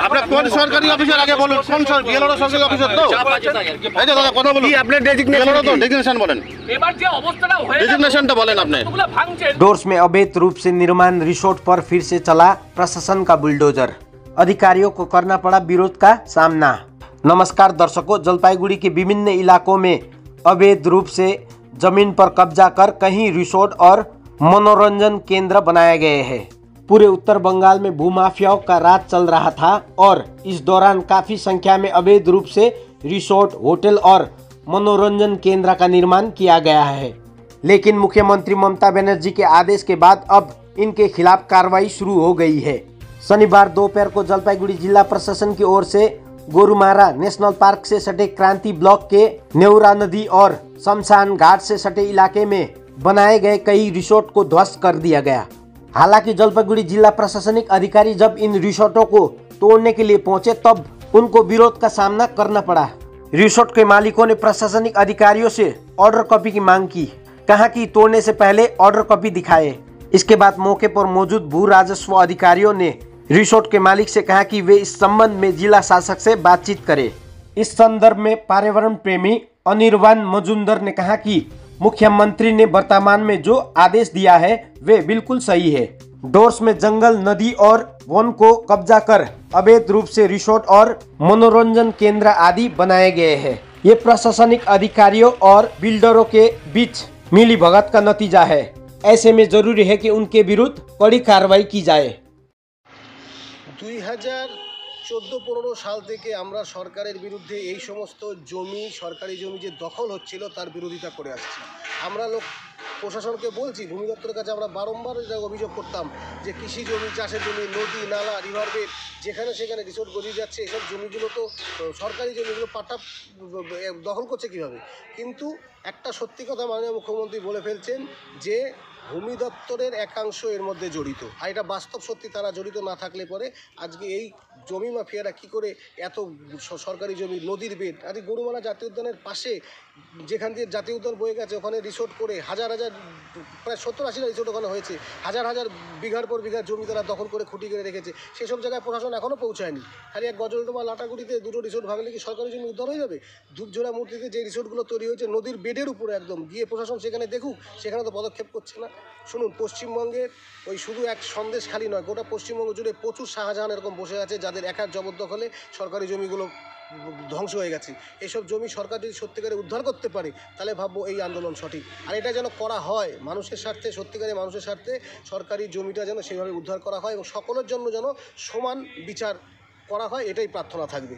আপনার কোন সরকারি অফিসার আগে বলুন, কোন বিএলআরও সরকারি অফিসার তো? এই যে দাদা কথা বলুন, আপনি ডেজিগনেশন বলেন, डेजिग्नेशनটা বলেন আপনি। डोर्स में अवैध रूप से निर्माण रिसोर्ट पर फिर से चला प्रशासन का बुलडोजर, अधिकारियों को करना पड़ा विरोध का सामना। नमस्कार दर्शकों, जलपाईगुड़ी के विभिन्न इलाकों में अवैध रूप से जमीन पर कब्जा कर कहीं रिसोर्ट और मनोरंजन केंद्र बनाए गए हैं। पूरे उत्तर बंगाल में भूमाफियाओं का राज चल रहा था और इस दौरान काफी संख्या में अवैध रूप से रिसोर्ट, होटल और मनोरंजन केंद्र का निर्माण किया गया है। लेकिन मुख्यमंत्री ममता बनर्जी के आदेश के बाद अब इनके खिलाफ कार्रवाई शुरू हो गई है। शनिवार दोपहर को जलपाईगुड़ी जिला प्रशासन की ओर से गोरुमारा नेशनल पार्क से सटे क्रांति ब्लॉक के नेउरा नदी और शमशान घाट से सटे इलाके में बनाए गए कई रिसोर्ट को ध्वस्त कर दिया गया। हालांकि जलपाईगुड़ी जिला प्रशासनिक अधिकारी जब इन रिसोर्टों को तोड़ने के लिए पहुंचे तब उनको विरोध का सामना करना पड़ा। रिसोर्ट के मालिकों ने प्रशासनिक अधिकारियों से ऑर्डर कॉपी की मांग की, कहा कि तोड़ने से पहले ऑर्डर कॉपी दिखाए। इसके बाद मौके पर मौजूद भू राजस्व अधिकारियों ने रिसोर्ट के मालिक से कहा कि वे इस संबंध में जिला शासक से बातचीत करें। इस संदर्भ में पर्यावरण प्रेमी अनिर्बान मजुमदार ने कहा कि मुख्यमंत्री ने वर्तमान में जो आदेश दिया है वे बिल्कुल सही है। डोर्स में जंगल, नदी और वन को कब्जा कर अवैध रूप से रिसोर्ट और मनोरंजन केंद्र आदि बनाए गए हैं। ये प्रशासनिक अधिकारियों और बिल्डरों के बीच मिली भगत का नतीजा है। ऐसे में जरूरी है कि उनके विरुद्ध कड़ी कार्रवाई की जाए। 2014-15 সাল থেকে আমরা সরকারের বিরুদ্ধে এই সমস্ত জমি, সরকারি জমি যে দখল হচ্ছিল তার বিরোধিতা করে আসছি। আমরা প্রশাসনকে বলছি, ভূমি দপ্তরের কাছে আমরা বারংবার অভিযোগ করতাম যে কৃষি জমি, চাষের জমি, নদী, নালা, রিভারবেড যেখানে সেখানে রিসোর্ট গজিয়ে যাচ্ছে। এসব জমিগুলো তো সরকারি জমিগুলো পাটা দখল করছে কীভাবে? কিন্তু একটা সত্যি কথা মাননীয় মুখ্যমন্ত্রী বলে ফেলছেন যে ভূমি দপ্তরের একাংশ এর মধ্যে জড়িত। আর এটা বাস্তব সত্যি, তারা জড়িত না থাকলে পরে আজকে এই জমি মাফিয়ারা কী করে এত সরকারি জমি, নদীর বেড, আজকে গরুমারা জাতীয় উদ্যানের পাশে যেখান দিয়ে জাতীয় উদ্যান বয়ে গেছে ওখানে রিসোর্ট করে হাজার হাজার, প্রায় 70-80টা রিসোর্ট ওখানে হয়েছে। হাজার হাজার বিঘার পর বিঘার জমি তারা দখল করে খুঁটি করে রেখেছে। সেসব জায়গায় প্রশাসন এখনও পৌঁছায়নি। খালি এক গজলডোবা লাটাগুড়িতে দুটো রিসোর্ট ভাঙলে কি সরকারি জমি উদ্ধার হয়ে যাবে? ধূপঝোড়া মূর্তিতে যে রিসোর্টগুলো তৈরি হয়েছে নদীর বেডের উপরে একদম, গিয়ে প্রশাসন সেখানে দেখুক, সেখানে তো পদক্ষেপ করছে না। শুনুন, পশ্চিমবঙ্গের ওই শুধু এক সন্দেশখালি নয়, গোটা পশ্চিমবঙ্গ জুড়ে প্রচুর শাহজাহান এরকম বসে আছে যাদের একার জবরদখলে সরকারি জমিগুলো ধ্বংস হয়ে গেছে। এসব জমি সরকার যদি সত্যিকারে উদ্ধার করতে পারে তাহলে ভাববো এই আন্দোলন সঠিক। আর এটা যেন করা হয় মানুষের স্বার্থে, সত্যিকারে মানুষের স্বার্থে সরকারি জমিটা যেন সেইভাবে উদ্ধার করা হয় এবং সকলের জন্য যেন সমান বিচার করা হয়, এটাই প্রার্থনা থাকবে।